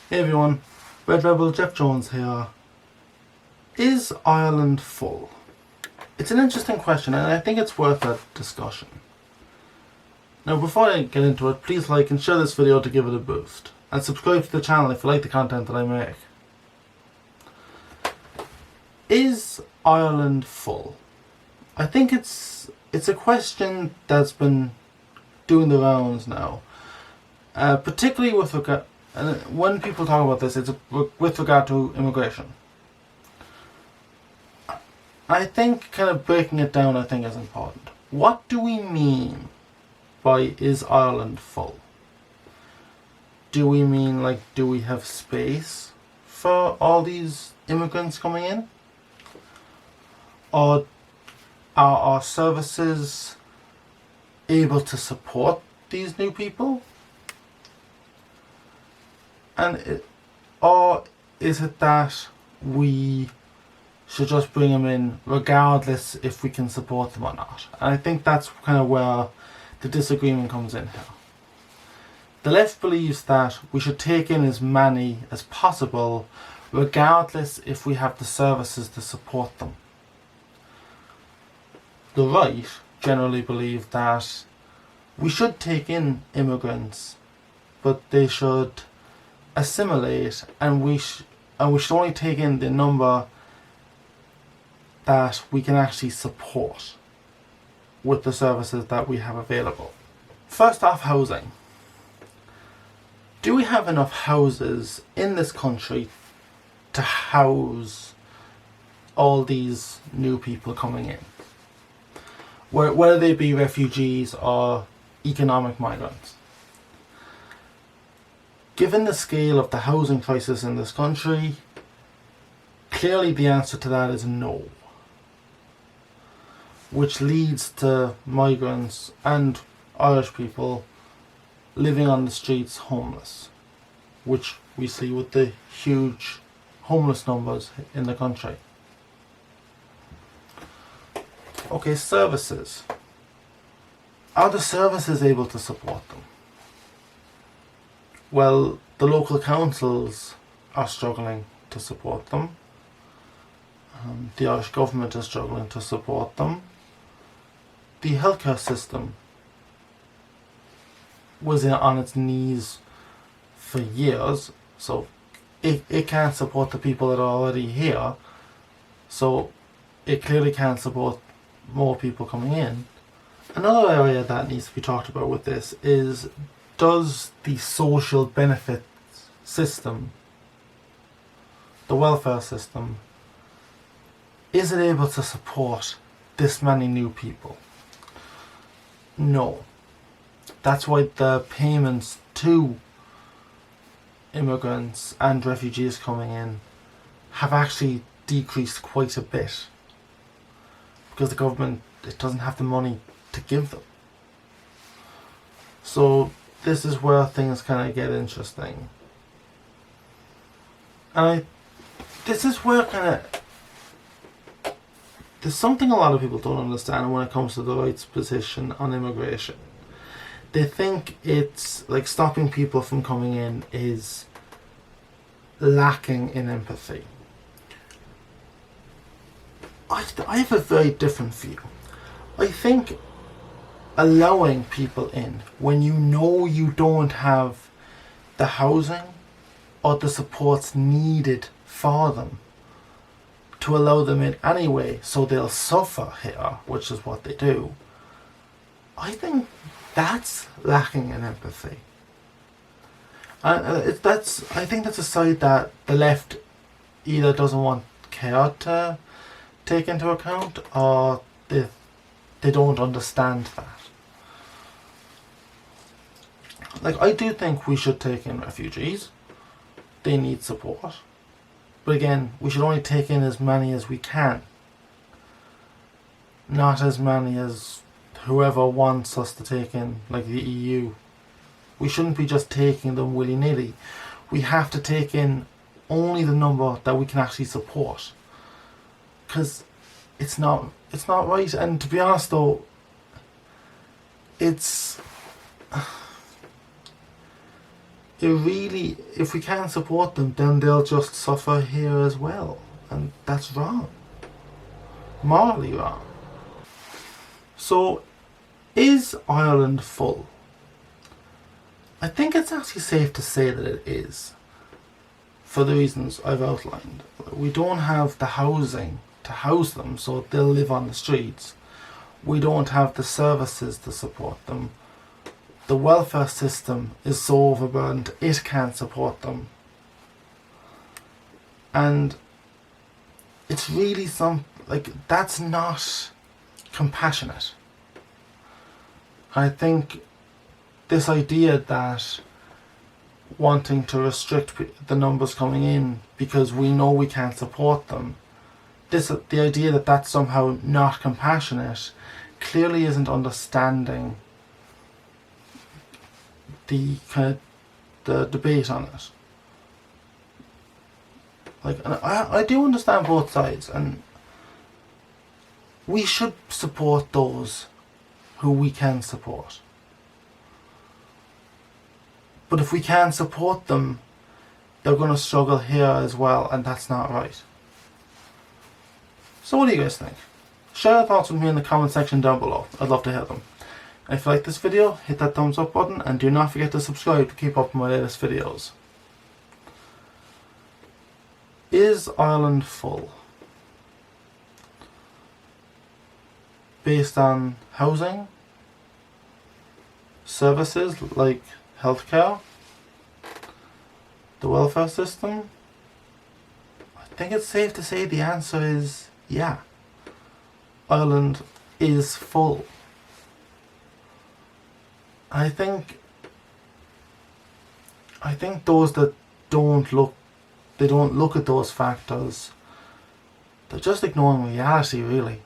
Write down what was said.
Hey everyone, Red Rebel Jeff Jones here. Is Ireland full? It's an interesting question and I think it's worth a discussion. Now before I get into it, please like and share this video to give it a boost. And subscribe to the channel if you like the content that I make. Is Ireland full? I think it's a question that's been doing the rounds now. Particularly with regard, and when people talk about this, it's with regard to immigration. I think kind of breaking it down, I think, is important. What do we mean by is Ireland full? Do we mean, like, do we have space for all these immigrants coming in? Or are our services able to support these new people? Or is it that we should just bring them in regardless if we can support them or not? And I think that's kind of where the disagreement comes in here. The left believes that we should take in as many as possible regardless if we have the services to support them. The right generally believe that we should take in immigrants, but they should assimilate, and we should only take in the number that we can actually support with the services that we have available. First off, housing. Do we have enough houses in this country to house all these new people coming in? Whether they be refugees or economic migrants. Given the scale of the housing crisis in this country, clearly the answer to that is no. Which leads to migrants and Irish people living on the streets homeless, which we see with the huge homeless numbers in the country. Okay, services. Are the services able to support them? Well, the local councils are struggling to support them. The Irish government is struggling to support them. The healthcare system was on its knees for years, so it can't support the people that are already here, so it clearly can't support more people coming in. Another area that needs to be talked about with this is, does the social benefits system, the welfare system, is it able to support this many new people? No. That's why the payments to immigrants and refugees coming in have actually decreased quite a bit, because the government, it doesn't have the money to give them. So this is where things kind of get interesting. And this is where there's something a lot of people don't understand when it comes to the right's position on immigration. They think it's like stopping people from coming in is lacking in empathy. I have a very different view. I think allowing people in when you know you don't have the housing or the supports needed for them, to allow them in anyway so they'll suffer here, which is what they do, I think that's lacking in empathy. And I think that's a side that the left either doesn't want care to take into account, or they don't understand that. Like, I do think we should take in refugees. They need support. But again, we should only take in as many as we can. Not as many as whoever wants us to take in, like the EU. We shouldn't be just taking them willy-nilly. We have to take in only the number that we can actually support. Because it's not right. And to be honest though, it really, if we can't support them, then they'll just suffer here as well. And that's wrong. Morally wrong. So, is Ireland full? I think it's actually safe to say that it is, for the reasons I've outlined. We don't have the housing to house them, so they'll live on the streets. We don't have the services to support them. The welfare system is so overburdened, it can't support them. And it's really that's not compassionate. I think this idea that wanting to restrict the numbers coming in because we know we can't support them, the idea that that's somehow not compassionate clearly isn't understanding the debate on it. And I do understand both sides, and we should support those who we can support. But if we can't support them, they're going to struggle here as well, and that's not right. So what do you guys think? Share your thoughts with me in the comment section down below. I'd love to hear them. And if you like this video, hit that thumbs up button, and do not forget to subscribe to keep up with my latest videos. Is Ireland full? Based on housing, services like healthcare, the welfare system, I think it's safe to say the answer is yeah. Ireland is full. I think those that don't look at those factors, they're just ignoring reality, really.